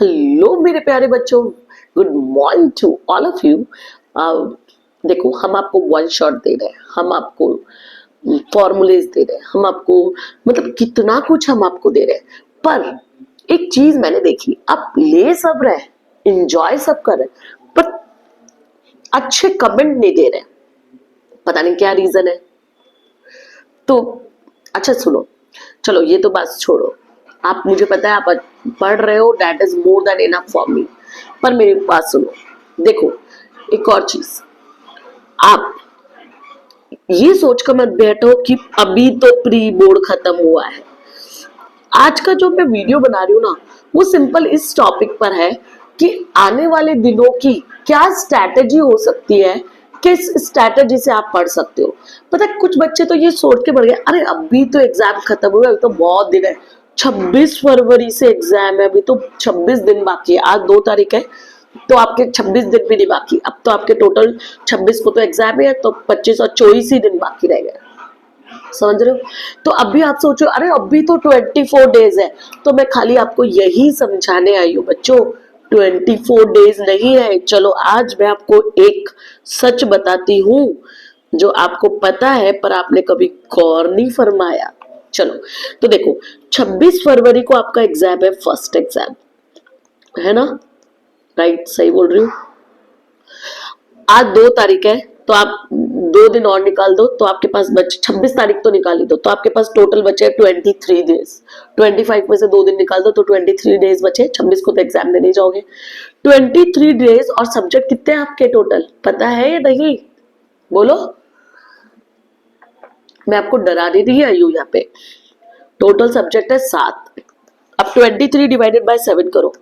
Hello मेरे प्यारे बच्चों, good morning to all of you. देखो, हम आपको वन शॉट दे रहे हैं, हम आपको फॉर्मूलेज दे रहे हैं, हम आपको मतलब कितना कुछ हम आपको दे रहे हैं। पर एक चीज मैंने देखी, आप ले सब रहे, इंजॉय सब कर रहे, पर अच्छे कमेंट नहीं दे रहे। पता नहीं क्या रीजन है। तो अच्छा सुनो, चलो ये तो बात छोड़ो, आप मुझे पता है आप पढ़ रहे हो, that is more than enough for me. पर मेरी बात सुनो, देखो एक और चीज, आप ये सोचकर मत बैठो कि अभी तो प्री बोर्ड खत्म हुआ है। आज का जो मैं वीडियो बना रही हूँ ना, वो सिंपल इस टॉपिक पर है कि आने वाले दिनों की क्या स्ट्रैटेजी हो सकती है, किस स्ट्रैटेजी से आप पढ़ सकते हो। पता है कुछ बच्चे तो ये सोच के बढ़ गए, अरे अभी तो एग्जाम खत्म हुआ, अभी तो बहुत दिन है, 26 फरवरी से एग्जाम है, अभी तो 26 दिन बाकी है, आज 2 तारीख है, तो आपके 26 दिन भी नहीं बाकी, अब तो आपके टोटल 26 को तो एग्जाम है, तो 25 और 24 ही दिन बाकी रह गए। समझ रहे हो? तो अभी आप सोचो, अरे अभी तो 24 डेज है, तो मैं खाली आपको यही समझाने आई हूँ बच्चों, 24 डेज नहीं है। चलो आज मैं आपको एक सच बताती हूँ जो आपको पता है पर आपने कभी गौर नहीं फरमाया। चलो तो देखो, 26 फरवरी को आपका एग्जाम है, फर्स्ट एग्जाम है ना, राइट? सही बोल रही हूँ? आज 2 तारीख है, तो आप 2 दिन और निकाल दो, तो आपके पास बचे 26 तारीख तो निकाल ही दो, तो आपके पास टोटल बचे 23 डेज। 25 में से 2 दिन निकाल दो तो 23 डेज बचे। 26 को तो एग्जाम देने जाओगे। 23 डेज और सब्जेक्ट कितने हैं आपके टोटल, पता है या नहीं? बोलो, मैं आपको डराने नहीं आई हूं यहाँ पे। टोटल सब्जेक्ट है 7। अब 23 डिवाइडेड बाय 7 करो,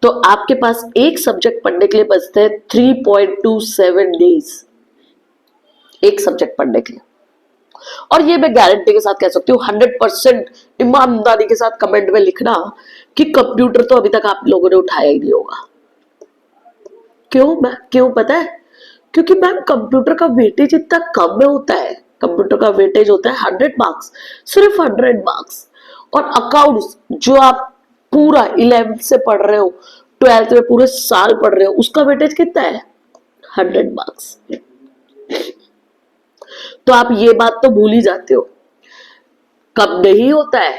तो आपके पास एक सब्जेक्ट पढ़ने के लिए बचते हैं 3.27 डेज, एक सब्जेक्ट पढ़ने के लिए। और ये मैं गारंटी के साथ कह सकती हूँ, 100% ईमानदारी के साथ कमेंट में लिखना कि कंप्यूटर तो अभी तक आप लोगों ने उठाया ही नहीं होगा। क्यों पता है? क्योंकि मैम कंप्यूटर का वेटेज इतना कम में होता है, कंप्यूटर का वेटेज होता है 100 मार्क्स, सिर्फ 100 मार्क्स। और अकाउंट्स जो आप पूरा 11th से पढ़ रहे हो, 12th में पूरे साल पढ़ रहे हो, उसका वेटेज कितना है? 100 मार्क्स। तो आप ये बात तो भूल ही जाते हो, कब नहीं होता है,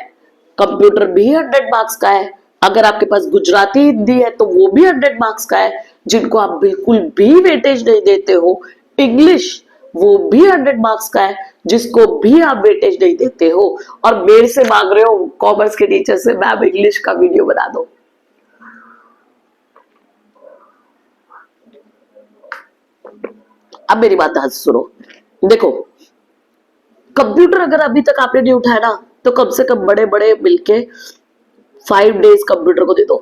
कंप्यूटर भी 100 मार्क्स का है। अगर आपके पास गुजराती हिंदी है तो वो भी 100 मार्क्स का है, जिनको आप बिल्कुल भी वेटेज नहीं देते हो। इंग्लिश वो भी 100 मार्क्स का है, जिसको भी आप वेटेज नहीं देते हो। और मेरे से मांग रहे हो कॉमर्स के टीचर से, मैम इंग्लिश का वीडियो बना दो। अब मेरी बात ध्यान से सुनो, देखो कंप्यूटर अगर अभी तक आपने नहीं उठाया ना, तो कम से कम बड़े बड़े मिलके 5 डेज कंप्यूटर को दे दो।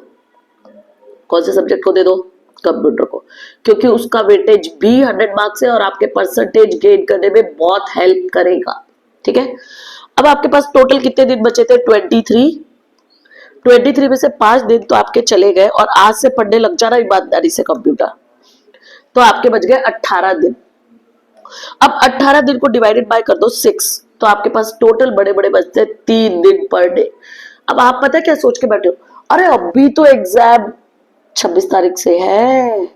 कौन से सब्जेक्ट को दे दो? कंप्यूटर को, क्योंकि उसका वेटेज भी 100 मार्क्स है और आपके परसेंटेज गेन करने में बहुत हेल्प करेगा। ठीक है, अब आपके पास टोटल कितने दिन बचे थे? 23 में से 5 दिन तो आपके चले गए, और आज से पढ़ने लग जाना ईमानदारी से कंप्यूटर, तो आपके बच गए 18 दिन। अब 18 दिन को डिवाइडेड बाय कर दो 6, तो आपके पास टोटल बड़े बड़े बचते 3 दिन पर डे। अब आप पता है क्या सोच के बैठे हो, अरे अभी तो एग्जाम 26 तारीख से है,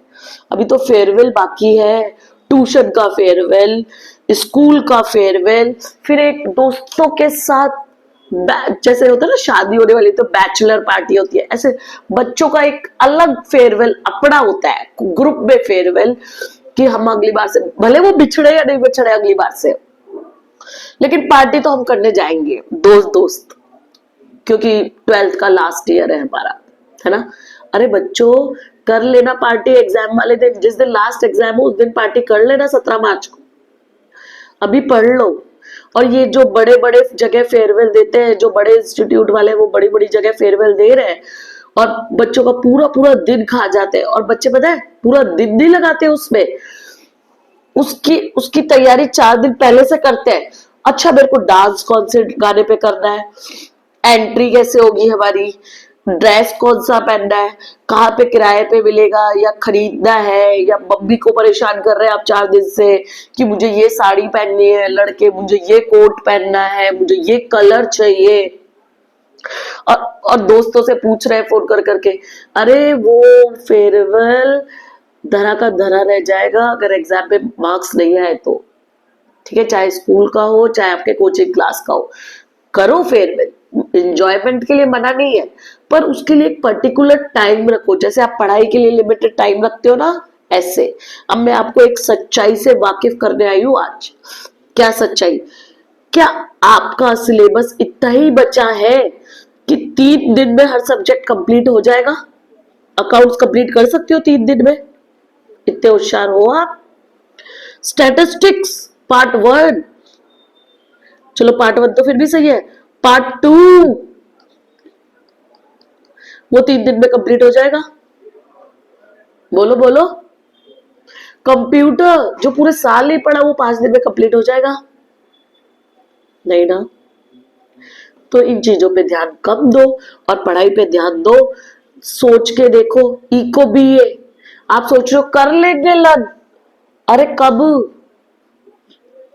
अभी तो फेयरवेल बाकी है, ट्यूशन का फेयरवेल, स्कूल का फेयरवेल, फिर एक दोस्तों के साथ जैसे होता है ना शादी होने वाली तो बैचलर पार्टी होती है, ऐसे बच्चों का एक अलग फेयरवेल अपना होता है, ग्रुप में फेयरवेल, कि हम अगली बार से भले वो बिछड़े या नहीं बिछड़े अगली बार से, लेकिन पार्टी तो हम करने जाएंगे दोस्त, क्योंकि 12th का लास्ट ईयर है हमारा, है ना। अरे बच्चों कर लेना पार्टी एग्जाम वाले दिन, जिस दिन लास्ट एग्जाम हो उस दिन पार्टी कर लेना, 17 मार्च को। अभी पढ़ लो। और ये जो बड़े बड़े जगह फेयरवेल देते हैं, जो बड़े इंस्टीट्यूट वाले वो बड़ी बड़ी जगह फेयरवेल दे रहे हैं, और बच्चों का पूरा पूरा दिन खा जाते हैं, और बच्चे पता है पूरा दिन नहीं लगाते उसमें, उसकी तैयारी 4 दिन पहले से करते हैं। अच्छा मेरे को डांस कौन से गाने पे करना है, एंट्री कैसे होगी हमारी, ड्रेस कौन सा पहनना है, कहाँ पे किराए पे मिलेगा या खरीदना है, या मम्मी को परेशान कर रहे हैं आप 4 दिन से कि मुझे ये साड़ी पहननी है, लड़के मुझे ये कोट पहनना है, मुझे ये कलर चाहिए, और दोस्तों से पूछ रहे हैं फोन कर करके, अरे वो फेयरवेल धरा का धरा रह जाएगा अगर एग्जाम में मार्क्स नहीं आए तो। ठीक है, चाहे स्कूल का हो चाहे आपके कोचिंग क्लास का हो, करो फेयरवेल, एंजॉयमेंट के लिए मना नहीं है, पर उसके लिए एक पर्टिकुलर टाइम रखो। जैसे आप पढ़ाई के लिए लिमिटेड टाइम रखते हो ना, ऐसे। अब मैं आपको एक सच्चाई से वाकिफ करने आई हूं आज। क्या सच्चाई? क्या आपका सिलेबस इतना ही बचा है कि 3 दिन में हर सब्जेक्ट कंप्लीट हो जाएगा? अकाउंट्स कंप्लीट कर सकते हो 3 दिन में? इतने होशियार हो आप? स्टैटिस्टिक्स पार्ट 1, चलो पार्ट 1 तो फिर भी सही है, पार्ट 2 वो 3 दिन में कंप्लीट हो जाएगा? बोलो बोलो। कंप्यूटर जो पूरे साल नहीं पढ़ा वो 5 दिन में कंप्लीट हो जाएगा? नहीं ना। तो इन चीजों पे ध्यान कम दो और पढ़ाई पे ध्यान दो। सोच के देखो, इको बीए आप सोच रहे हो कर लेंगे लग, अरे कब,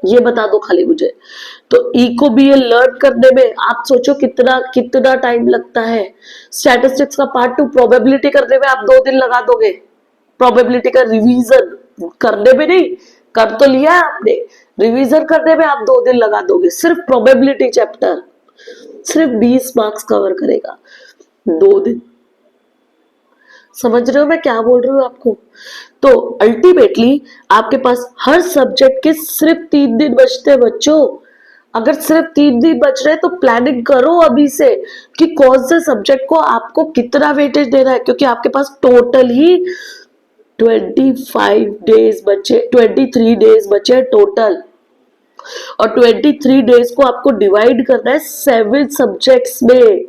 ये बता दो खाली मुझे। तो इको बीए लर्न करने में आप सोचो कितना कितना टाइम लगता है। स्टैटिस्टिक्स का पार्ट 2 प्रोबेबिलिटी करने में आप 2 दिन लगा दोगे। प्रोबेबिलिटी का रिवीजन करने में नहीं, कर तो लिया आपने, रिवीजन करने में आप 2 दिन लगा दोगे। सिर्फ प्रोबेबिलिटी चैप्टर सिर्फ 20 मार्क्स कवर करेगा, 2 दिन। समझ रहे हो मैं क्या बोल रही हूँ आपको? तो अल्टीमेटली आपके पास हर सब्जेक्ट के सिर्फ 3 दिन बचते हैं बच्चों। अगर सिर्फ 3 दिन बच रहे तो प्लानिंग करो अभी से कि कौन से सब्जेक्ट को आपको कितना वेटेज देना है, क्योंकि आपके पास टोटल ही 25 डेज बचे, 23 डेज बचे टोटल। और 23 डेज को आपको डिवाइड करना है 7 सब्जेक्ट्स में।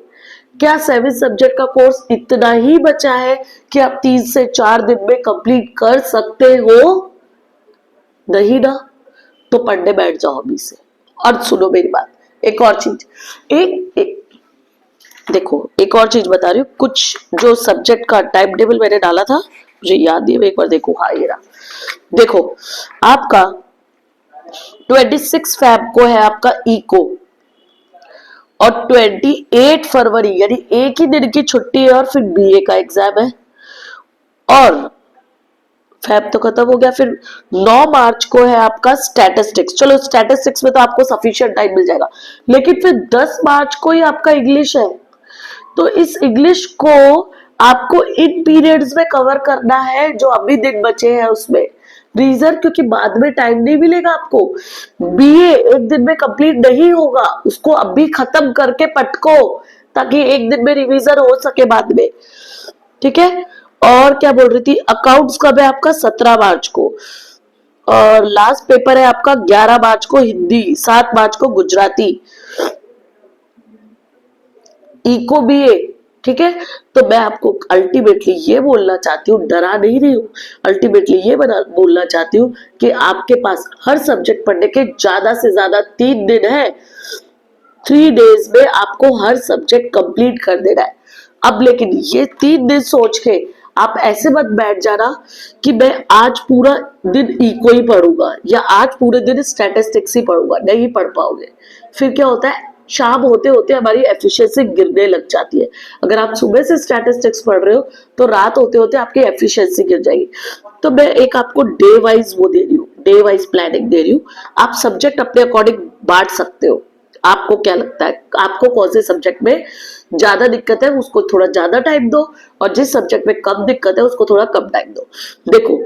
क्या 7 सब्जेक्ट का कोर्स इतना ही बचा है कि आप 3 से 4 दिन में कंप्लीट कर सकते हो? नहीं ना। तो पढ़ने बैठ जाओ अभी से। और सुनो मेरी बात, एक और चीज, देखो एक और चीज बता रही हूँ। कुछ जो सब्जेक्ट का टाइम टेबल मैंने डाला था, मुझे याद नहीं है, एक बार देखो। हाँ ये रहा, देखो आपका 26 फैब को है आपका इको, और 28 फरवरी यानी एक ही दिन की छुट्टी है और फिर बीए का एग्जाम है। और फैब तो खत्म हो गया, फिर 9 मार्च को है आपका स्टैटिस्टिक्स। चलो स्टैटिस्टिक्स में तो आपको सफिशिएंट टाइम मिल जाएगा, लेकिन फिर 10 मार्च को ही आपका इंग्लिश है। तो इस इंग्लिश को आपको इन पीरियड्स में कवर करना है जो अभी दिन बचे हैं उसमें। रीजन क्योंकि बाद में टाइम नहीं मिलेगा आपको। बीए एक दिन में कंप्लीट नहीं होगा, उसको अभी खत्म करके पटको, ताकि एक दिन में रिवीजन हो सके बाद में। ठीक है। और क्या बोल रही थी, अकाउंट्स कब है आपका? 17 मार्च को, और लास्ट पेपर है आपका 11 मार्च को हिंदी, 7 मार्च को गुजराती। इको बीए, ठीक है। तो मैं आपको अल्टीमेटली ये बोलना चाहती हूँ, डरा नहीं रही हूँ, अल्टीमेटली ये बोलना चाहती हूँ कि आपके पास हर सब्जेक्ट पढ़ने के ज्यादा से ज्यादा 3 दिन है। 3 डेज में आपको हर सब्जेक्ट कंप्लीट कर देना है। अब लेकिन ये 3 दिन सोच के आप ऐसे मत बैठ जाना कि मैं आज पूरा दिन इको ही पढ़ूंगा या आज पूरे दिन स्टैटिस्टिक्स ही पढ़ूंगा। नहीं पढ़ पाओगे। फिर क्या होता है, शाम होते होते हमारी एफिशिएंसी गिरने लग जाती है। अगर आप सुबह से स्टैटिस्टिक्स पढ़ रहे हो तो रात होते होते आपकी एफिशिएंसी गिर जाएगी। तो मैं एक आपको डे वाइज वो दे रही हूँ, डे वाइज प्लानिंग दे रही हूँ। आप सब्जेक्ट अपने अकॉर्डिंग बांट सकते हो। आपको क्या लगता है आपको कौन से सब्जेक्ट में ज्यादा दिक्कत है, उसको थोड़ा ज्यादा टाइम दो, और जिस सब्जेक्ट में कम दिक्कत है उसको थोड़ा कम टाइम दो। देखो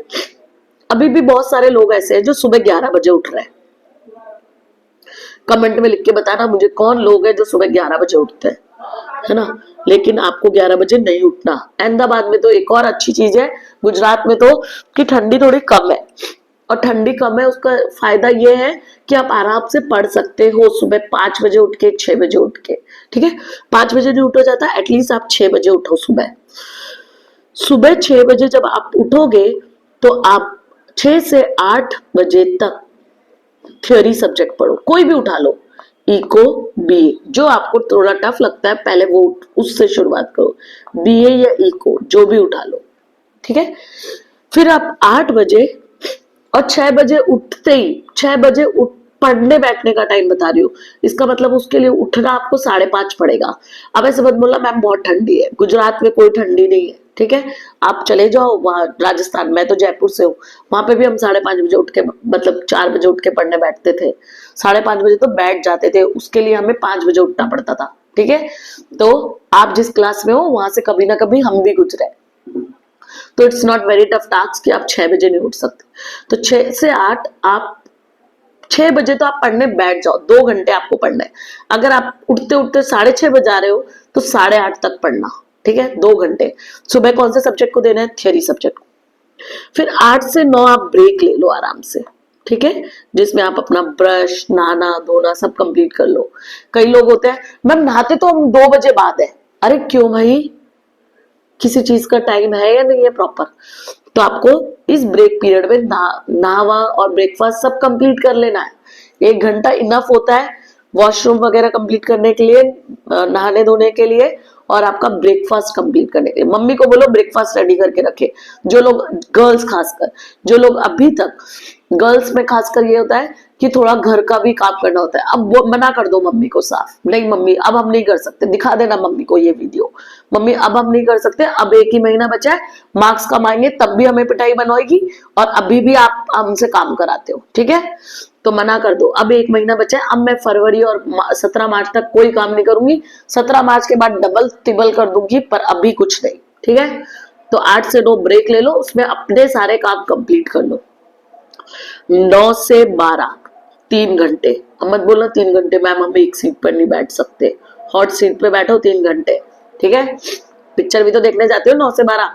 अभी भी बहुत सारे लोग ऐसे हैं जो सुबह 11 बजे उठ रहे हैं। कमेंट में लिख के बताना मुझे कौन लोग हैं जो सुबह 11 बजे उठते हैं, है ना। लेकिन आपको 11 बजे नहीं उठना। अहमदाबाद में तो एक और अच्छी चीज है, गुजरात में तो, कि ठंडी थोड़ी कम है, और ठंडी कम है उसका फायदा ये है कि आप आराम से पढ़ सकते हो सुबह 5 बजे उठ के, 6 बजे उठ के। ठीक है, 5 बजे नहीं उठा जाता, एटलीस्ट आप 6 बजे उठो। सुबह 6 बजे जब आप उठोगे तो आप 6 से 8 बजे तक थ्योरी सब्जेक्ट पढ़ो, कोई भी उठा लो, इको बीए, जो आपको थोड़ा टफ लगता है पहले वो उससे शुरुआत करो, बीए या इको जो भी उठा लो। ठीक है, फिर आप 8 बजे और 6 बजे उठते ही, 6 बजे पढ़ने बैठने का टाइम बता रही हूँ। इसका मतलब उसके लिए उठना आपको 5:30 पड़ेगा। अब ऐसे मत बोला मैम बहुत ठंडी है, गुजरात में कोई ठंडी नहीं है, ठीक है। आप चले जाओ वहाँ राजस्थान, मैं तो जयपुर से हूँ, वहां पे भी हम 5:30 बजे उठ के, मतलब 4 बजे उठ के पढ़ने बैठते थे। 5:30 बजे तो बैठ जाते थे, उसके लिए हमें 5 बजे उठना पड़ता था, ठीक है। तो आप जिस क्लास में हो वहां से कभी ना कभी हम भी गुजरे, तो it's not very tough task कि आप 6 बजे नहीं उठ सकते। तो 6 से 8 आप 6 बजे तो आप पढ़ने बैठ जाओ, 2 घंटे आपको पढ़ना है। अगर आप उठते उठते 6:30 बजा रहे हो तो 8:30 तक पढ़ना, ठीक है, 2 घंटे। सुबह कौन से सब्जेक्ट को देना है? थ्योरी सब्जेक्ट को। फिर 8 से 9 आप ब्रेक ले लो आराम से, ठीक है, जिसमें आप अपना ब्रश, नहाना धोना सब कंप्लीट कर लो। कई लोग होते हैं मैम नहाते तो हम 2 बजे बाद है। अरे क्यों भाई, किसी चीज का टाइम है या नहीं है प्रॉपर? तो आपको इस ब्रेक पीरियड में नहावा और ब्रेकफास्ट सब कंप्लीट कर लेना है। 1 घंटा इनफ होता है वॉशरूम वगैरह कंप्लीट करने के लिए, नहाने धोने के लिए, और आपका ब्रेकफास्ट कंप्लीट करने के लिए। मम्मी को बोलो ब्रेकफास्ट रेडी करके रखे। जो लोग, गर्ल्स खासकर, जो लोग अभी तक, गर्ल्स में खासकर ये होता है कि थोड़ा घर का भी काम करना होता है। अब वो मना कर दो मम्मी को साफ, नहीं मम्मी अब हम नहीं कर सकते, दिखा देना मम्मी को ये वीडियो, मम्मी अब हम नहीं कर सकते, अब 1 ही महीना बचा है, मार्क्स कमाएंगे तब भी हमें पिटाई बनवाएगी, और अभी भी आप हमसे काम कराते हो, ठीक है। तो मना कर दो, अब 1 महीना बचा है, अब मैं फरवरी और 17 मार्च तक कोई काम नहीं करूंगी, 17 मार्च के बाद डबल तिबल कर दूंगी, पर अभी कुछ नहीं, ठीक है। तो 8 से 9 ब्रेक ले लो, उसमें अपने सारे काम कंप्लीट कर लो। 9 से 12 3 घंटे। अब मत बोलो 3 घंटे मैम हम एक सीट पर नहीं बैठ सकते, हॉट सीट पे बैठो 3 घंटे, ठीक है। पिक्चर भी तो देखने जाते हो 9 से 12।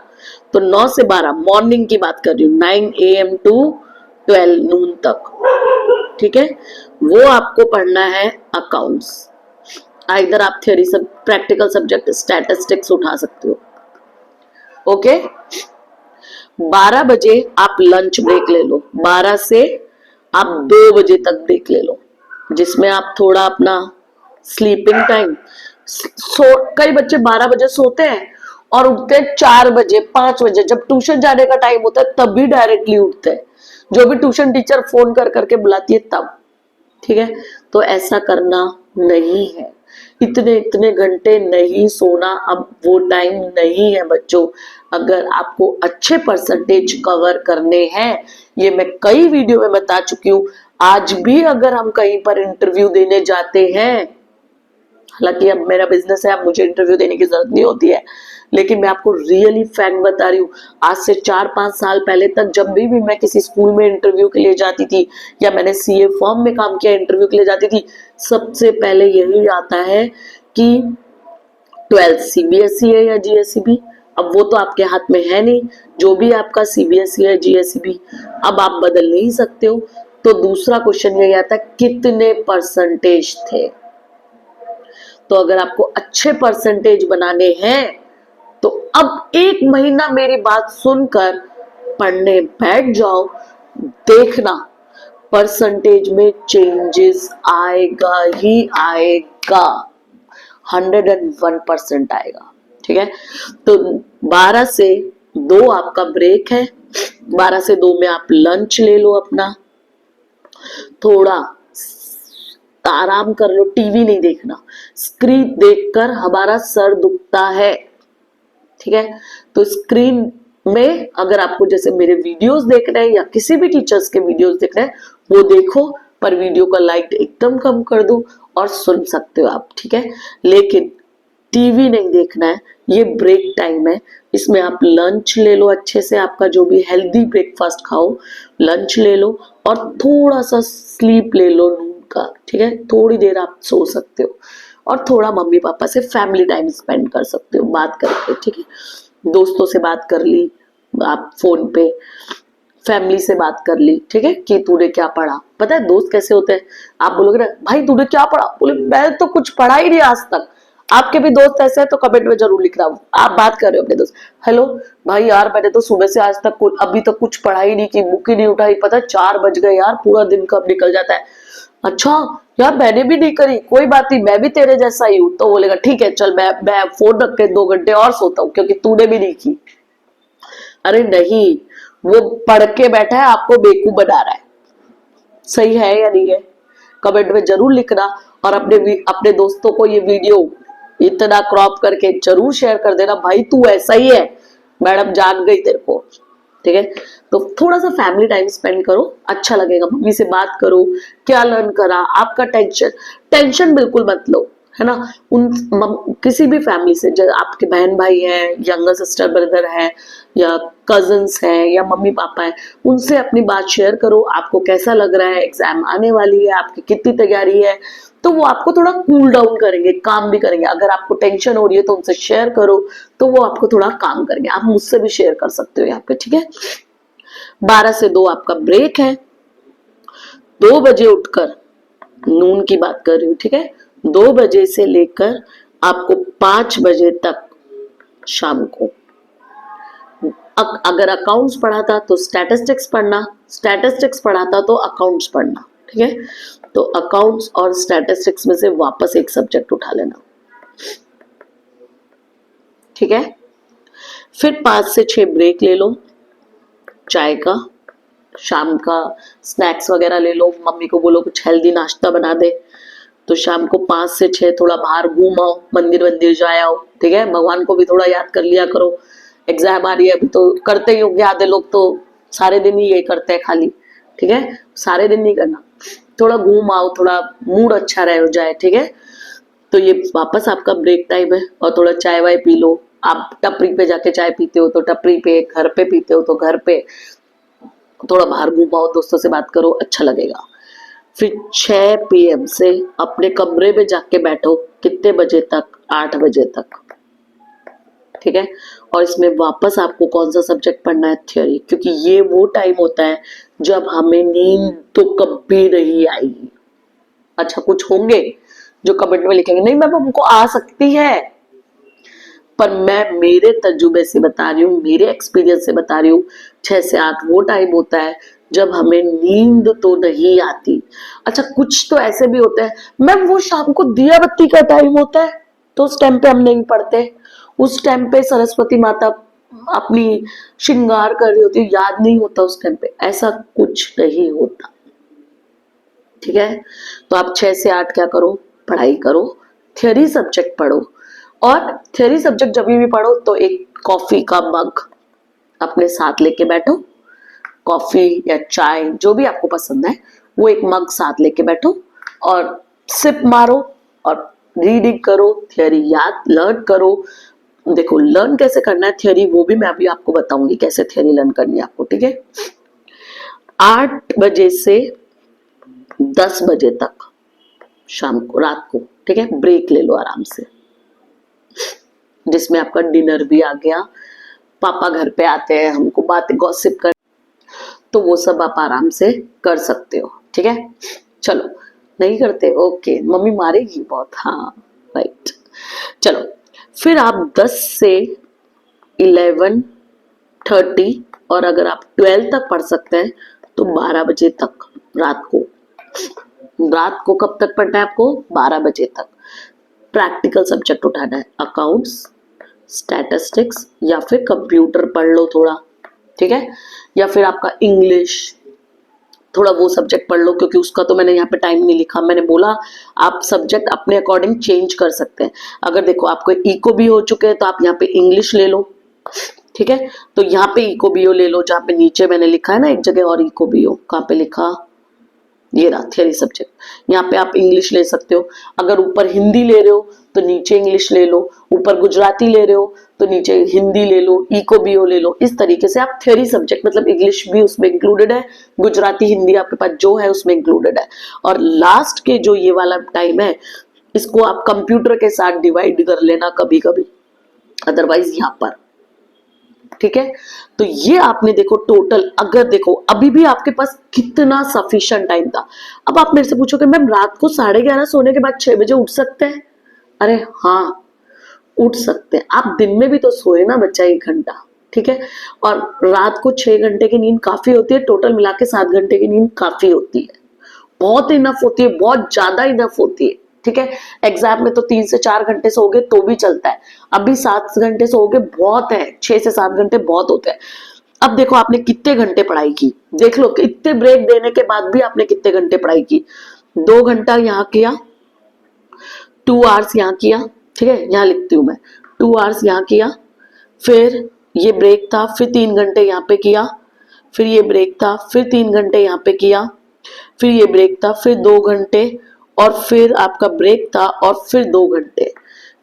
तो 9 से 12 मॉर्निंग की बात कर रही हूँ, 9 AM टू 12 नून तक, ठीक है। वो आपको पढ़ना है अकाउंट्स। इधर आप थ्योरी सब, प्रैक्टिकल सब्जेक्ट स्टैटिस्टिक्स उठा सकते हो, ओके। 12 बजे आप लंच ब्रेक ले लो, 12 से आप 2 बजे तक ब्रेक ले लो, जिसमें आप थोड़ा अपना स्लीपिंग टाइम, कई बच्चे 12 बजे सोते हैं और उठते हैं 4 बजे 5 बजे, जब ट्यूशन जाने का टाइम होता है तब भी डायरेक्टली उठते हैं, जो भी ट्यूशन टीचर फोन कर करके बुलाती है तब, ठीक है। तो ऐसा करना नहीं है, इतने इतने घंटे नहीं सोना, अब वो टाइम नहीं है बच्चों। अगर आपको अच्छे परसेंटेज कवर करने हैं, ये मैं कई वीडियो में बता चुकी हूँ। आज भी अगर हम कहीं पर इंटरव्यू देने जाते हैं, हालांकि अब मेरा बिजनेस है, अब मुझे इंटरव्यू देने की जरूरत नहीं होती है, लेकिन मैं आपको रियली फैक्ट बता रही हूँ। आज से 4-5 साल पहले तक जब भी मैं किसी स्कूल में इंटरव्यू के लिए जाती थी, या मैंने सीए फॉर्म में काम किया इंटरव्यू के लिए जाती थी, सबसे पहले यही आता है कि 12th सीबीएसई है या जीएसईबी। अब वो तो आपके हाथ में है नहीं, जो भी आपका सीबीएसई है जीएसईबी, अब आप बदल नहीं सकते हो। तो दूसरा क्वेश्चन यही आता है कितने परसेंटेज थे। तो अगर आपको अच्छे परसेंटेज बनाने हैं तो अब 1 महीना मेरी बात सुनकर पढ़ने बैठ जाओ, देखना परसेंटेज में चेंजेस आएगा ही आएगा, 101% आएगा, ठीक है। तो 12 से 2 आपका ब्रेक है, 12 से 2 में आप लंच ले लो अपना, थोड़ा आराम कर लो, टीवी नहीं देखना, स्क्रीन देखकर हमारा सर दुखता है, ठीक है। तो स्क्रीन में अगर आपको जैसे मेरे वीडियोस देखने हैं या किसी भी टीचर्स के वीडियोस देखने हैं वो देखो, पर वीडियो का लाइट एकदम कम कर दो और सुन सकते हो आप, ठीक है। लेकिन टीवी नहीं देखना है, ये ब्रेक टाइम है, इसमें आप लंच ले लो अच्छे से, आपका जो भी हेल्दी ब्रेकफास्ट खाओ, लंच ले लो और थोड़ा सा स्लीप ले लो नून का, ठीक है। थोड़ी देर आप सो सकते हो और थोड़ा मम्मी पापा से फैमिली टाइम स्पेंड कर सकते हो बात करके, ठीक है। दोस्तों से बात कर ली आप फोन पे, फैमिली से बात कर ली, ठीक है, कि तूने क्या पढ़ा। पता है दोस्त कैसे होते हैं, आप बोलोगे ना भाई तूने क्या पढ़ा, बोले मैं तो कुछ पढ़ा ही नहीं आज तक। आपके भी दोस्त ऐसे हैं तो कमेंट में जरूर लिखना, आप बात कर रहे हो अपने दोस्त, हेलो भाई यार मैंने तो सुबह से आज तक अभी तक कुछ पढ़ा ही नहीं की, बुक ही नहीं उठाई, पता 4 बज गए यार, पूरा दिन कब निकल जाता है। अच्छा यार मैंने भी नहीं करी, कोई बात नहीं मैं भी तेरे जैसा ही हूं। तो बोलेगा ठीक है चल मैं फोन रख के 2 घंटे और सोता हूँ क्योंकि तूने भी नहीं की। अरे नहीं, वो पढ़ के बैठा है आपको बेवकूफ बना रहा है, सही है या नहीं है? कमेंट में जरूर लिखना, और अपने दोस्तों को ये वीडियो इतना क्रॉप करके जरूर शेयर कर देना, भाई तू ऐसा ही है, मैडम जान गई तेरे को। ठीक है, तो थोड़ा सा फैमिली टाइम स्पेंड करो, अच्छा लगेगा। मम्मी से बात करो, क्या लर्न करा, आपका टेंशन बिल्कुल मत लो, है ना। किसी भी फैमिली से, जब आपके बहन भाई है, यंगर सिस्टर ब्रदर है, या कजन्स है, या मम्मी पापा है, उनसे अपनी बात शेयर करो। आपको कैसा लग रहा है, एग्जाम आने वाली है, आपकी कितनी तैयारी है, तो वो आपको थोड़ा कूल डाउन करेंगे, काम भी करेंगे। अगर आपको टेंशन हो रही है तो उनसे शेयर करो, तो वो आपको थोड़ा काम करेंगे। आप मुझसे भी शेयर कर सकते हो यहाँ पे। ठीक है, 12 से 2 आपका ब्रेक है। 2 बजे उठकर, नून की बात कर रही हूँ, ठीक है, 2 बजे से लेकर आपको 5 बजे तक शाम को, अगर अकाउंट्स पढ़ा था तो स्टैटिस्टिक्स पढ़ना, स्टैटिस्टिक्स पढ़ा था तो अकाउंट्स पढ़ना। ठीक है, तो अकाउंट्स और स्टैटिस्टिक्स में से वापस एक सब्जेक्ट उठा लेना। ठीक है, फिर 5 से 6 ब्रेक ले लो, चाय का, शाम का स्नैक्स वगैरह ले लो। मम्मी को बोलो कुछ हेल्दी नाश्ता बना दे। तो शाम को 5 से 6 थोड़ा बाहर घूम आओ, मंदिर वंदिर जाए आओ। ठीक है, भगवान को भी थोड़ा याद कर लिया करो। एग्जाम आ रही है अभी, तो करते ही होंगे आधे लोग, तो सारे दिन ही ये करते हैं खाली। ठीक है, सारे दिन नहीं करना, थोड़ा घूम आओ, थोड़ा मूड अच्छा रह हो जाए। ठीक है, तो ये वापस आपका ब्रेक टाइम है, और थोड़ा चाय वाय पी लो। आप टपरी पे जाके चाय पीते हो तो टपरी पे, घर पे पीते हो तो घर पे, थोड़ा बाहर घूमाओ, दोस्तों से बात करो, अच्छा लगेगा। फिर 6 PM से अपने कमरे में जाके बैठो, कितने बजे तक, 8 बजे तक। ठीक है, और इसमें वापस आपको कौन सा सब्जेक्ट पढ़ना है, थ्योरी, क्योंकि ये वो टाइम होता है जब हमें नींद तो कभी नहीं आएगी। अच्छा, कुछ होंगे जो कमेंट में लिखेंगे नहीं मैम हमको आ सकती है, पर मैं मेरे तजुर्बे से बता रही हूँ, मेरे एक्सपीरियंस से बता रही हूँ, 6 से 8 वो टाइम होता है जब हमें नींद तो नहीं आती। अच्छा, कुछ तो ऐसे भी होते हैं मैम वो शाम को दिया बत्ती का टाइम होता है, तो उस टाइम पे हम नहीं पढ़ते, उस टाइम पे सरस्वती माता अपनी श्रृंगार कर रही होती, याद नहीं होता उस टाइम पे, ऐसा कुछ नहीं होता। ठीक है, तो आप 6 से 8 क्या करो, पढ़ाई करो, थ्योरी सब्जेक्ट पढ़ो। और थ्योरी सब्जेक्ट जब भी पढ़ो तो एक कॉफी का मग अपने साथ लेके बैठो, कॉफी या चाय जो भी आपको पसंद है वो एक मग साथ लेके बैठो, और सिप मारो और रीडिंग करो, थ्योरी याद लर्न करो। देखो लर्न कैसे करना है थ्योरी, वो भी मैं अभी आपको बताऊंगी कैसे थ्योरी लर्न करनी है आपको। ठीक है, 8 बजे से 10 बजे तक शाम को, रात को। ठीक है, ब्रेक ले लो आराम से, जिसमें आपका डिनर भी आ गया, पापा घर पे आते हैं, हमको बातें गॉसिप कर, तो वो सब आप आराम से कर सकते हो। ठीक है, चलो, नहीं करते ओके, मम्मी मारेगी बहुत, हाँ राइट। चलो, फिर आप 10 से 11:30, और अगर आप 12 तक पढ़ सकते हैं तो 12 बजे तक रात को। रात को कब तक पढ़ना है आपको, 12 बजे तक। प्रैक्टिकल सब्जेक्ट उठाना है, अकाउंट्स, स्टैटिस्टिक्स, या फिर कंप्यूटर पढ़ लो थोड़ा। ठीक है, या फिर आपका इंग्लिश, थोड़ा वो सब्जेक्ट पढ़ लो, क्योंकि उसका तो मैंने यहाँ पे टाइम नहीं लिखा, मैंने बोला आप सब्जेक्ट अपने अकॉर्डिंग चेंज कर सकते हैं। अगर देखो आपको इको भी हो चुके हैं तो आप यहाँ पे इंग्लिश ले लो। ठीक है, तो यहाँ पे इको बीओ ले लो, जहाँ पे नीचे मैंने लिखा है ना एक जगह, और इको बीओ कहाँ पे लिखा, ये रहा थ्योरी सब्जेक्ट, यहाँ पे आप इंग्लिश ले सकते हो। अगर ऊपर हिंदी ले रहे हो तो नीचे इंग्लिश ले लो, ऊपर गुजराती ले रहे हो तो नीचे हिंदी ले लो, इको बीओ ले लो। इस तरीके से आप थ्योरी सब्जेक्ट, मतलब इंग्लिश भी उसमें इंक्लूडेड है, गुजराती हिंदी आपके पास जो है उसमें इंक्लूडेड है। और लास्ट के जो ये वाला टाइम है, इसको आप कंप्यूटर के साथ डिवाइड कर लेना कभी कभी, अदरवाइज यहाँ पर। ठीक है, तो ये आपने देखो टोटल, अगर देखो अभी भी आपके पास कितना सफिशिएंट टाइम था। अब आप मेरे से पूछोगे मैम रात को 11:30 सोने के बाद 6 बजे उठ सकते हैं, अरे हाँ उठ सकते हैं। आप दिन में भी तो सोए ना बच्चा 1 घंटा। ठीक है, और रात को 6 घंटे की नींद काफी होती है, टोटल मिला के 7 घंटे की नींद काफी होती है, बहुत इनफ होती है, बहुत ज्यादा इनफ होती है। ठीक है, एग्जाम में तो 3 से 4 घंटे सोओगे तो भी चलता है, अभी 7 घंटे सोओगे बहुत है, 6 से 7 घंटे बहुत होते हैं। अब देखो आपने कितने घंटे पढ़ाई की, देख लो इतने ब्रेक देने के बाद भी आपने कितने घंटे पढ़ाई की। 2 घंटा यहाँ किया, 2 आवर्स यहाँ किया, ठीक है, यहाँ लिखती हूँ मैं, 2 आवर्स यहाँ किया, फिर ये ब्रेक था, फिर 3 घंटे यहाँ पे किया, फिर ये ब्रेक था, फिर 3 घंटे यहाँ पे किया, फिर ये ब्रेक था, फिर 2 घंटे, और फिर आपका ब्रेक था, और फिर 2 घंटे।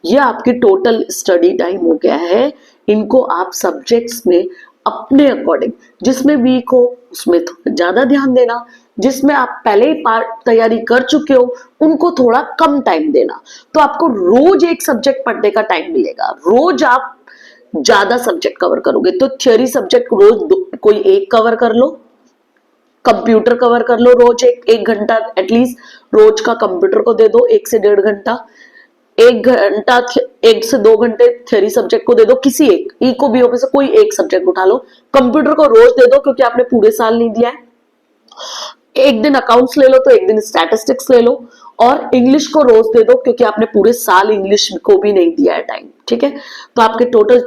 ये आपकी टोटल स्टडी टाइम हो गया है। इनको आप सब्जेक्ट्स में अपने अकॉर्डिंग, जिसमें वीक हो उसमें थोड़ा ज्यादा ध्यान देना, जिसमें आप पहले ही पार्ट तैयारी कर चुके हो उनको थोड़ा कम टाइम देना। तो आपको रोज एक सब्जेक्ट पढ़ने का टाइम मिलेगा, रोज आप ज्यादा सब्जेक्ट कवर करोगे। तो थ्योरी सब्जेक्ट रोज कोई एक कवर कर लो, कंप्यूटर कवर कर लो रोज एक घंटा एटलीस्ट रोज का कंप्यूटर को दे दो, 1 से 1.5 घंटा। 1 घंटा 1 से 2 घंटे थ्योरी सब्जेक्ट को दे दो, किसी एक इको बीओ में से कोई एक सब्जेक्ट उठा लो। कंप्यूटर को रोज दे दो क्योंकि आपने पूरे साल नहीं दिया है। एक दिन अकाउंट्स ले लो तो एक दिन स्टैटिस्टिक्स ले लो, और इंग्लिश को रोज दे दो क्योंकि आपने पूरे साल इंग्लिश को भी नहीं दिया है टाइम, ठीक है। तो आपके टोटल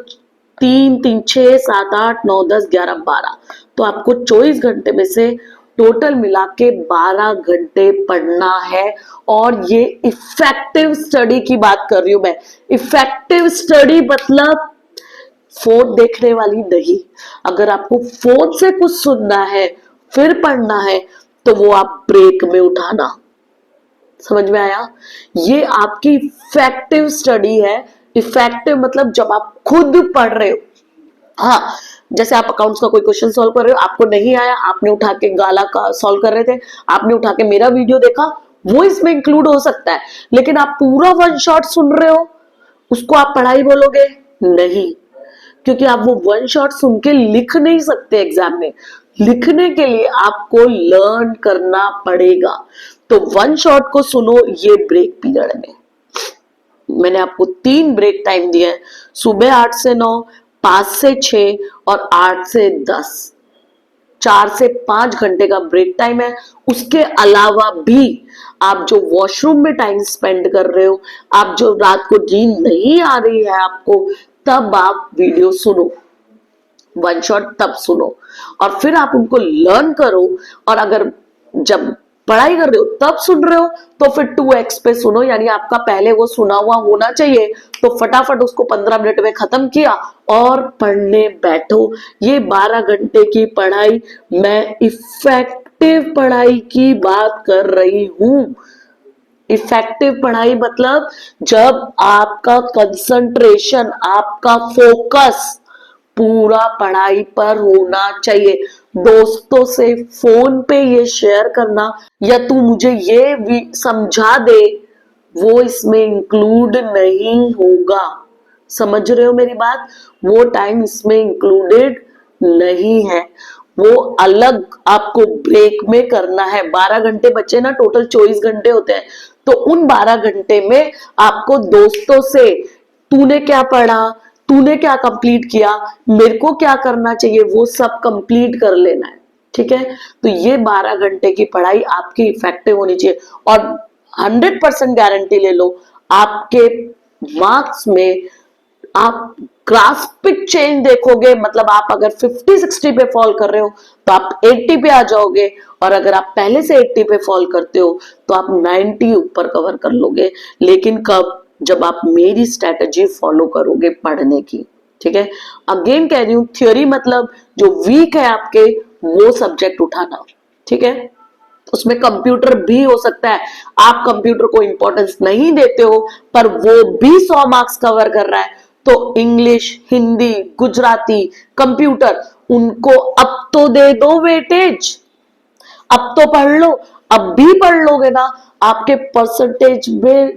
3 3 6 7 8 9 10 11 12, तो आपको 24 घंटे में से टोटल मिला के 12 घंटे पढ़ना है। और ये इफेक्टिव स्टडी की बात कर रही हूं मैं। इफेक्टिव स्टडी मतलब फोन देखने वाली नहीं। अगर आपको फोन से कुछ सुनना है फिर पढ़ना है तो वो आप ब्रेक में उठाना। समझ में आया? ये आपकी इफेक्टिव स्टडी है। इफेक्टिव मतलब जब आप खुद पढ़ रहे हो। हाँ, जैसे आप अकाउंट्स का कोई क्वेश्चन सॉल्व कर रहे हो, आपको नहीं आया, आपने उठा के गाला का सॉल्व कर रहे थे, आपने उठा के मेरा वीडियो देखा, वो इसमें इंक्लूड हो सकता है। लेकिन आप पूरा वन शॉट सुन रहे हो, उसको आप पढ़ाई बोलोगे? नहीं, क्योंकि आप वो वन शॉट सुन के लिख नहीं सकते एग्जाम में। लिखने के लिए आपको लर्न करना पड़ेगा। तो वन शॉट को सुनो ये ब्रेक पीरियड में। मैंने आपको 3 ब्रेक टाइम दिए हैं, सुबह 8 से 9, 5 से 6 और 8 से 10। 4 से 5 घंटे का ब्रेक टाइम है। उसके अलावा भी आप जो वॉशरूम में टाइम स्पेंड कर रहे हो, आप जो रात को नींद नहीं आ रही है आपको, तब आप वीडियो सुनो, वन शॉट तब सुनो, और फिर आप उनको लर्न करो। और अगर जब पढ़ाई कर रहे हो तब सुन रहे हो तो फिर 2x पे सुनो, यानी आपका पहले वो सुना हुआ होना चाहिए। तो फटाफट उसको 15 मिनट में खत्म किया और पढ़ने बैठो। ये 12 घंटे की पढ़ाई, मैं इफेक्टिव पढ़ाई की बात कर रही हूं। इफेक्टिव पढ़ाई मतलब जब आपका कंसंट्रेशन, आपका फोकस पूरा पढ़ाई पर होना चाहिए। दोस्तों से फोन पे ये शेयर करना या तू मुझे ये भी समझा दे, वो इसमें इंक्लूड नहीं होगा। समझ रहे हो मेरी बात? वो टाइम इसमें इंक्लूडेड नहीं है, वो अलग आपको ब्रेक में करना है। 12 घंटे बचे ना, टोटल 24 घंटे होते हैं। तो उन 12 घंटे में आपको दोस्तों से तूने क्या पढ़ा, तूने क्या कंप्लीट किया, मेरे को क्या करना चाहिए, वो सब कंप्लीट कर लेना है, ठीक है। तो ये 12 घंटे की पढ़ाई आपकी इफेक्टिव होनी चाहिए। और 100% गारंटी ले लो, आपके मार्क्स में आप ग्रास्पिक चेंज देखोगे। मतलब आप अगर 50-60 पे फॉल कर रहे हो तो आप 80 पे आ जाओगे, और अगर आप पहले से 80 पे फॉल करते हो तो आप 90 ऊपर कवर कर लोगे। लेकिन कब? जब आप मेरी स्ट्रेटजी फॉलो करोगे पढ़ने की, ठीक है। अगेन कह रही हूं, थ्योरी मतलब जो वीक है आपके वो सब्जेक्ट उठाना, ठीक है। उसमें कंप्यूटर भी हो सकता है, आप कंप्यूटर को इंपॉर्टेंस नहीं देते हो पर वो भी 100 मार्क्स कवर कर रहा है, तो इंग्लिश, हिंदी, गुजराती, कंप्यूटर, उनको अब तो दे दो वेटेज। अब तो पढ़ लो। अब भी पढ़ लोगे ना, आपके परसेंटेज में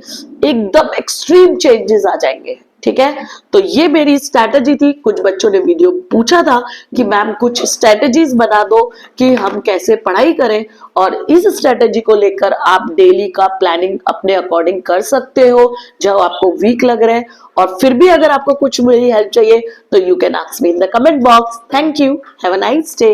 एकदम एक्सट्रीम चेंजेस आ जाएंगे, ठीक है। तो ये मेरी स्ट्रैटेजी थी। कुछ बच्चों ने वीडियो पूछा था कि मैम कुछ स्ट्रैटेजीज बना दो कि हम कैसे पढ़ाई करें, और इस स्ट्रैटेजी को लेकर आप डेली का प्लानिंग अपने अकॉर्डिंग कर सकते हो जब आपको वीक लग रहे हैं। और फिर भी अगर आपको कुछ मेरी हेल्प चाहिए तो you can ask me in the comment box. Thank you, have a nice day.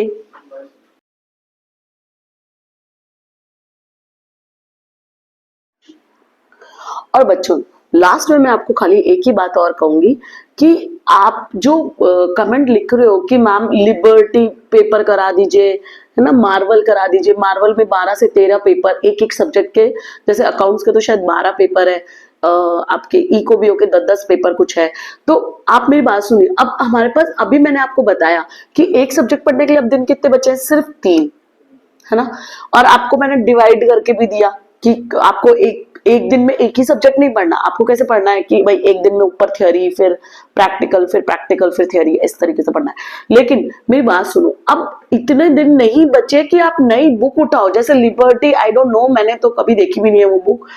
और बच्चों, लास्ट में मैं आपको खाली एक ही बात और कहूंगी कि आप जो कमेंट लिख रहे हो कि मैम लिबर्टी पेपर करा दीजिए है ना, मार्वल करा दीजिए। मार्वल में 12 से 13 पेपर एक एक सब्जेक्ट के, जैसे अकाउंट्स के तो शायद 12 पेपर है, आपके इको बीओ के 10-10 पेपर कुछ है। तो आप मेरी बात सुनिए, अब हमारे पास, अभी मैंने आपको बताया कि एक सब्जेक्ट पढ़ने के लिए अब दिन कितने बचे हैं, सिर्फ 3, है ना। और आपको मैंने डिवाइड करके भी दिया कि आपको एक एक दिन में एक ही सब्जेक्ट नहीं पढ़ना, आपको कैसे पढ़ना है कि भाई एक दिन में ऊपर थ्योरी, फिर प्रैक्टिकल, फिर प्रैक्टिकल, फिर थ्योरी, इस तरीके से पढ़ना है। लेकिन मेरी बात सुनो, अब इतने दिन नहीं बचे कि आप नई बुक उठाओ, जैसे लिबर्टी, आई डोंट नो, मैंने तो कभी देखी भी नहीं है वो बुक,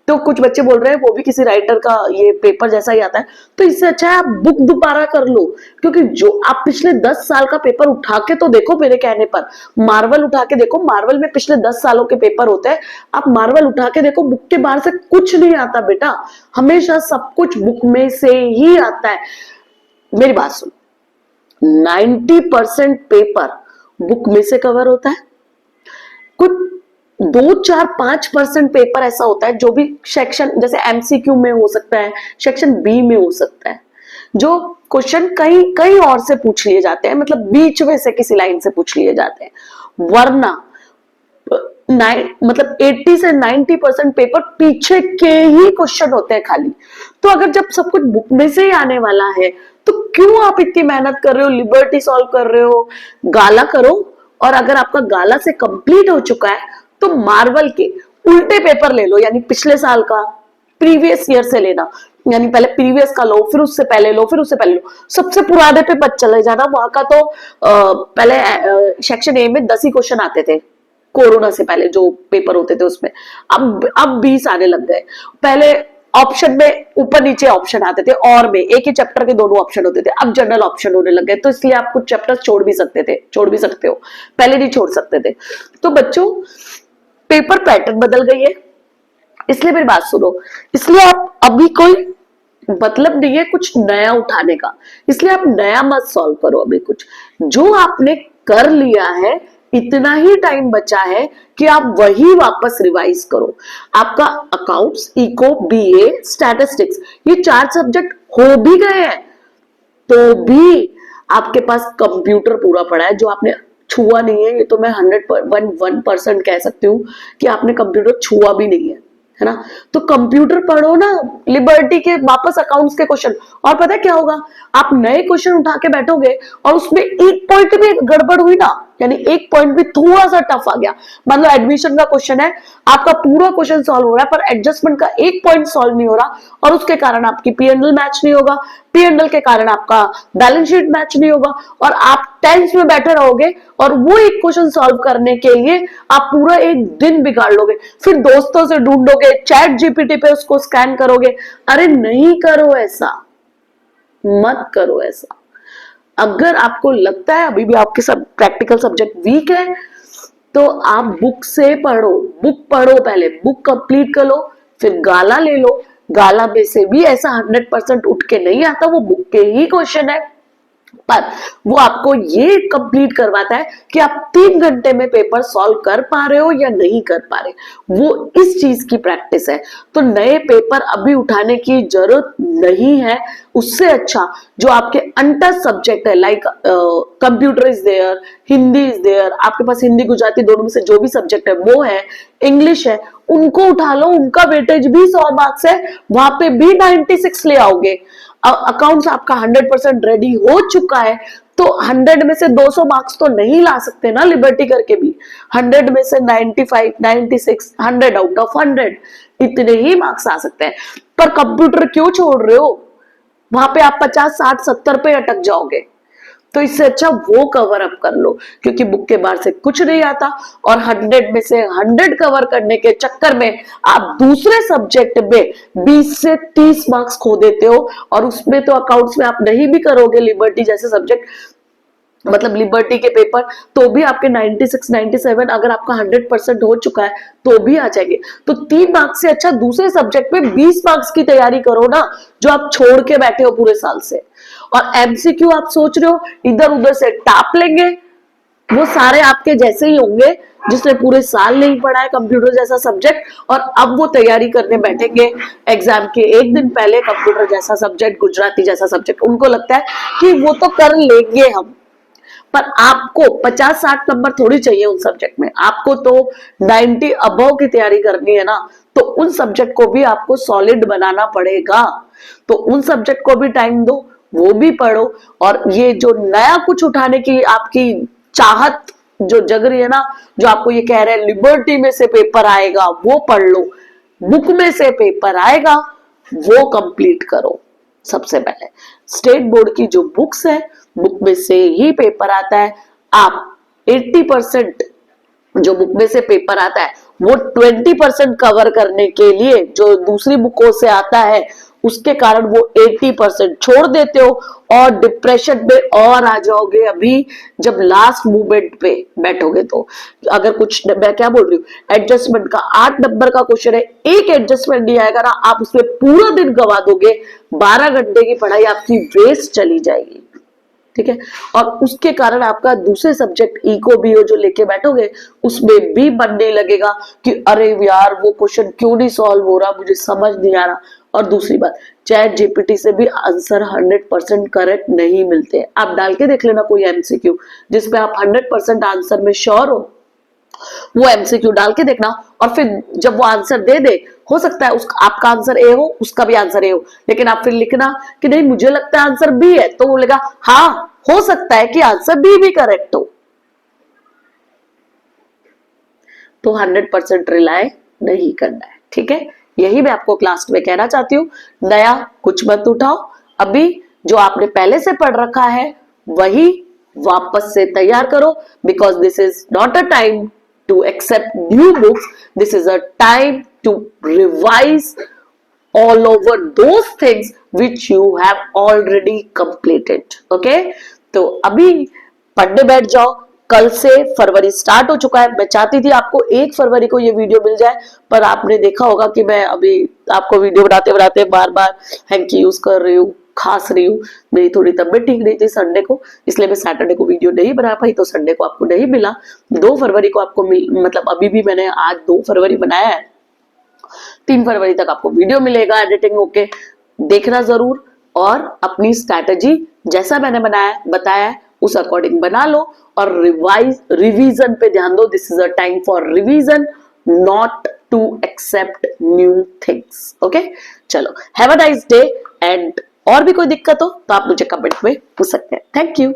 तो कुछ बच्चे बोल रहे हैं वो भी किसी राइटर का ये पेपर जैसा ही आता है, तो इससे अच्छा है आप बुक दोबारा कर लो। क्योंकि जो आप पिछले 10 साल का पेपर उठा के तो देखो, मेरे कहने पर मार्वल उठा के देखो, मार्वल में पिछले 10 सालों के पेपर होते हैं, आप मार्वल उठा के देखो, बुक के बाहर से कुछ नहीं आता बेटा, हमेशा सब कुछ बुक में से ही आता है। मेरी बात सुनो, 90% पेपर बुक में से कवर होता है, कुछ 2-4-5% पेपर ऐसा होता है जो भी सेक्शन, जैसे एमसीक्यू में हो सकता है, सेक्शन बी में हो सकता है, जो क्वेश्चन कहीं कहीं और से पूछ लिए जाते हैं, मतलब बीच में से किसी लाइन से पूछ लिए जाते हैं। वरना मतलब 80 से 90% पेपर पीछे के ही क्वेश्चन होते हैं खाली। तो अगर जब सब कुछ बुक में से ही आने वाला है, तो क्यों आप इतनी मेहनत कर रहे हो, लिबर्टी सॉल्व कर रहे हो, गाला करो। और अगर आपका गाला से कंप्लीट हो चुका है तो मार्वल के उल्टे पेपर ले लो, यानी पिछले साल का, प्रीवियस ईयर से लेना, यानी पहले प्रीवियस का लो, फिर उससे पहले लो, फिर उससे पहले लो, सबसे पुराने पे मत चले जाना। वहां का तो पहले सेक्शन ए में 10 ही क्वेश्चन आते थे, कोरोना से पहले जो पेपर होते थे उसमें, अब 20 आने लग गए। पहले ऑप्शन में ऊपर नीचे ऑप्शन आते थे, और में एक ही चैप्टर के दोनों ऑप्शन होते थे, अब जनरल ऑप्शन होने लग गए, तो इसलिए आप कुछ चैप्टर छोड़ भी सकते हो, पहले नहीं छोड़ सकते थे। तो बच्चों, पेपर पैटर्न बदल गई है, इसलिए मेरी बात सुनो, इसलिए आप अभी कोई मतलब नहीं है कुछ नया उठाने का, इसलिए आप नया मत सॉल्व करो। अभी कुछ जो आपने कर लिया है, इतना ही टाइम बचा है कि आप वही वापस रिवाइज करो। आपका अकाउंट्स, इको, बीए, स्टैटिस्टिक्स, ये 4 सब्जेक्ट हो भी गए हैं, तो भी आपके पास कंप्यूटर पूरा पड़ा है जो आपने छुआ नहीं है। ये तो मैं 101% कह सकती हूँ कि आपने कंप्यूटर छुआ भी नहीं है ना। तो कंप्यूटर पढ़ो ना, लिबर्टी के वापस अकाउंट्स के क्वेश्चन, और पता है क्या होगा, आप नए क्वेश्चन उठा के बैठोगे और उसमें एक पॉइंट भी गड़बड़ हुई ना, यानी एक पॉइंट भी थोड़ा सा टफ आ गया, मान लो एडमिशन का क्वेश्चन है, आपका पूरा क्वेश्चन सॉल्व हो रहा है पर एडजस्टमेंट का एक पॉइंट सॉल्व नहीं हो रहा, और उसके कारण आपकी पीएनएल मैच नहीं होगा, पीएनएल के कारण आपका बैलेंस शीट मैच नहीं होगा, और आप टेंस में बैठे रहोगे, और वो एक क्वेश्चन सॉल्व करने के लिए आप पूरा एक दिन बिगाड़ लोगे, फिर दोस्तों से ढूंढोगे, चैट जीपीटी पे उसको स्कैन करोगे। अरे नहीं करो ऐसा, मत करो ऐसा। अगर आपको लगता है अभी भी आपके सब प्रैक्टिकल सब्जेक्ट वीक है, तो आप बुक से पढ़ो, बुक पढ़ो, पहले बुक कंप्लीट कर लो, फिर गाला ले लो। गाला में से भी ऐसा 100% उठ के नहीं आता, वो बुक के ही क्वेश्चन है, पर वो आपको ये कंप्लीट करवाता है कि आप 3 घंटे में पेपर सॉल्व कर पा रहे हो या नहीं कर पा रहे, वो इस चीज की प्रैक्टिस है। तो नए पेपर अभी उठाने की जरूरत नहीं है, उससे अच्छा जो आपके अनटच सब्जेक्ट है, like computer is there, Hindi is there, आपके पास हिंदी गुजराती दोनों में से जो भी सब्जेक्ट है वो है, इंग्लिश है, उनको उठा लो, उनका वेटेज भी 100 मार्क्स है, वहां पे भी 96 ले आओगे। अकाउंट्स आपका 100% रेडी हो चुका है, तो 100 में से 200 मार्क्स तो नहीं ला सकते ना लिबर्टी करके भी, 100 में से 95, 96, 100 आउट ऑफ 100 इतने ही मार्क्स आ सकते हैं। पर कंप्यूटर क्यों छोड़ रहे हो, वहां पे आप 50, 60, 70 पे अटक जाओगे। तो इससे अच्छा वो कवर अप कर लो, क्योंकि बुक के बाहर से कुछ नहीं आता, और 100 में से 100 कवर करने के चक्कर में आप दूसरे सब्जेक्ट में 20 से 30 मार्क्स खो देते हो, और उसमें तो अकाउंट्स में आप नहीं भी करोगे लिबर्टी जैसे सब्जेक्ट, मतलब लिबर्टी के पेपर, तो भी आपके 96, 97, अगर आपका 100% हो चुका है तो भी आ जाएंगे। तो 3 मार्क्स से अच्छा दूसरे सब्जेक्ट में 20 मार्क्स की तैयारी करो ना, जो आप छोड़ के बैठे हो पूरे साल से। और एमसीक्यू आप सोच रहे हो इधर उधर से टाप लेंगे, वो सारे आपके जैसे ही होंगे जिसने पूरे साल नहीं पढ़ा है कंप्यूटर जैसा सब्जेक्ट, और अब वो तैयारी करने बैठेंगे एग्जाम के एक दिन पहले कंप्यूटर जैसा सब्जेक्ट, गुजराती जैसा सब्जेक्ट, उनको लगता है कि वो तो कर लेंगे हम, पर आपको 50-60 नंबर थोड़ी चाहिए उन सब्जेक्ट में, आपको तो 90 अबव की तैयारी करनी है ना, तो उन सब्जेक्ट को भी आपको सॉलिड बनाना पड़ेगा। तो उन सब्जेक्ट को भी टाइम दो, वो भी पढ़ो, और ये जो नया कुछ उठाने की आपकी चाहत जो जग रही है ना, जो आपको ये कह रहे हैं लिबर्टी में से पेपर आएगा, वो पढ़ लो, बुक में से पेपर आएगा, वो कंप्लीट करो। सबसे पहले स्टेट बोर्ड की जो बुक्स है, बुक में से ही पेपर आता है। आप 80% जो बुक में से पेपर आता है वो 20% कवर करने के लिए जो दूसरी बुकों से आता है उसके कारण वो 80% छोड़ देते हो और डिप्रेशन में और आ जाओगे अभी जब लास्ट मूवमेंट पे बैठोगे तो। अगर कुछ, मैं क्या बोल रही हूँ, एडजस्टमेंट का 8 नंबर का क्वेश्चन है, एक एडजस्टमेंट नहीं आएगा ना, आप उसमें पूरा दिन गवा दोगे, 12 घंटे की पढ़ाई आपकी वेस्ट चली जाएगी। ठीक है, और उसके कारण आपका दूसरे सब्जेक्ट इको बीओ जो लेके बैठोगे उसमें भी मन नहीं लगेगा कि अरे यार वो क्वेश्चन क्यों नहीं सॉल्व हो रहा, मुझे समझ नहीं आ रहा। और दूसरी बात, चैट जीपीटी से भी आंसर 100% करेक्ट नहीं मिलते। आप डाल के देख लेना कोई एमसीक्यू जिसपे आप 100% आंसर में श्योर हो, वो एमसीक्यू डाल के देखना, और फिर जब वो आंसर दे दे, हो सकता है आपका आंसर ए हो, उसका भी आंसर ए हो, लेकिन आप फिर लिखना कि नहीं मुझे लगता है आंसर बी है, तो वो बोलेगा हाँ हो सकता है कि आंसर बी भी करेक्ट हो। तो 100% रिलाय नहीं करना है। ठीक है, यही मैं आपको क्लास में कहना चाहती हूँ। नया कुछ मत उठाओ, अभी जो आपने पहले से पढ़ रखा है वही वापस से तैयार करो, because this is not a time to accept new books. This is a time to revise all over those things which you have already completed. Okay? तो अभी पढ़ने बैठ जाओ, कल से फरवरी स्टार्ट हो चुका है। मैं चाहती थी आपको 1 फरवरी को ये वीडियो मिल जाए, पर आपने देखा होगा कि मैं अभी आपको वीडियो बनाते बनाते बार बार हैंकी यूज कर रही हूँ, खास रही हूँ, मेरी थोड़ी तबियत ठीक नहीं थी संडे को, इसलिए मैं सैटरडे को वीडियो नहीं बना पाई, तो संडे को आपको नहीं मिला। 2 फरवरी को आपको मतलब अभी भी मैंने आज 2 फरवरी बनाया है, 3 फरवरी तक आपको वीडियो मिलेगा एडिटिंग होके, देखना जरूर, और अपनी स्ट्रैटेजी जैसा मैंने बताया उस अकॉर्डिंग बना लो, और रिवीजन पे ध्यान दो। This is a time for revision, not to accept new things. Okay, चलो, have a nice day, and और भी कोई दिक्कत हो तो आप मुझे कमेंट में पूछ सकते हैं। Thank you.